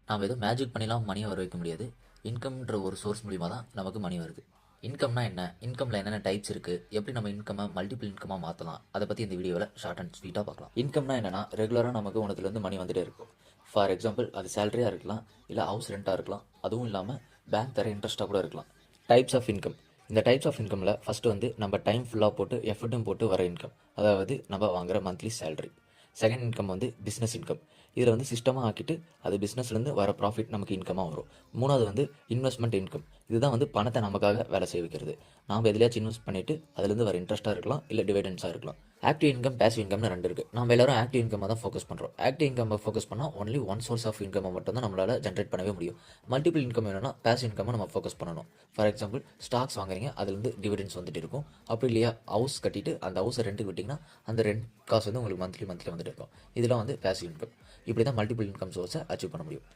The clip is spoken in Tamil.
நாம் எதுவும் மேஜிக் பண்ணிலாம் மணியை வர வைக்க முடியாது. இன்கம்ன்ற ஒரு சோர்ஸ் மூலிமா தான் நமக்கு மணி வருது. இன்கம்னா என்ன, இன்கமில் என்னென்ன டைப்ஸ் இருக்குது, எப்படி நம்ம இன்கம்மை மல்டிபிள் இன்கமாக மாற்றலாம், அதை பற்றி இந்த வீடியோவில் ஷார்ட் அண்ட் ஸ்வீட்டாக பார்க்கலாம். இன்கம்னா என்னென்னா ரெகுலராக நமக்கு ஒன்றுலேருந்து மணி வந்துகிட்டே இருக்கும். ஃபார் எக்ஸாம்பிள் அது சேலரியாக இருக்கலாம், இல்லை ஹவுஸ் ரெண்ட்டாக இருக்கலாம், அதுவும் இல்லாமல் பேங்க் தர இன்ட்ரெஸ்ட்டாக கூட இருக்கலாம். Types of income. இந்த டைப்ஸ் ஆஃப் இன்கமில் ஃபஸ்ட்டு வந்து நம்ம டைம் ஃபுல்லாக போட்டு எஃபர்ட்டும் போட்டு வர இன்கம், அதாவது நம்ம வாங்குகிற மந்த்லி சேலரி. செகண்ட் இன்கம் வந்து பிஸ்னஸ் இன்கம். இதில் வந்து சிஸ்டமாக ஆக்கிட்டு அது பிஸ்னஸ்லேருந்து வர ப்ராஃபிட் நமக்கு இன்கமாக வரும். மூணாவது வந்து இன்வெஸ்ட்மெண்ட் இன்கம். இதுதான் வந்து பணத்தை நமக்காக வேலை செய்ய வைக்கிறது. நாம் எதுலையாச்சும் இன்வெஸ்ட் பண்ணிவிட்டு அதுலேருந்து வர இன்ட்ரெஸ்ட்டாக இருக்கலாம், இல்லை டிவிடெண்ட்ஸாக இருக்கலாம். ஆக்டிவ் இன்கம், பேசிவ் இன்கம்னு ரெண்டு இருக்குது. நம்ம எல்லாரும் ஆக்டிவ் இன்கம் தான் ஃபோக்கஸ் பண்ணுறோம். ஆக்டிவ் இன்கம் ஃபோக்கஸ் பண்ணால் only one source of income மட்டும் தான் நம்மளால் ஜென்ரேட் பண்ணவே முடியும். மல்டிபிள் இன்கம் வேணும்னா பேசிவ் இன்கம் நம்ம ஃபோக்கஸ் பண்ணணும். ஃபார் எக்ஸாம்பிள் ஸ்டாக்ஸ் வாங்குறீங்க, அதுலேருந்து டிவிடெண்ட்ஸ் வந்துட்டு இருக்கும். அப்படி இல்லையா ஹவுஸ் கட்டிட்டு அந்த ஹவுஸை ரெண்ட்டுக்கு விட்டிங்கன்னா அந்த ரெண்ட் காசு வந்து உங்களுக்கு மந்த்லி வந்துட்டு இருக்கும். இதெல்லாம் வந்து பேசிவ் இன்கம். இப்படி தான் மல்டிபிள் இன்கம் சோர்ஸை அச்சீவ் பண்ண முடியும்.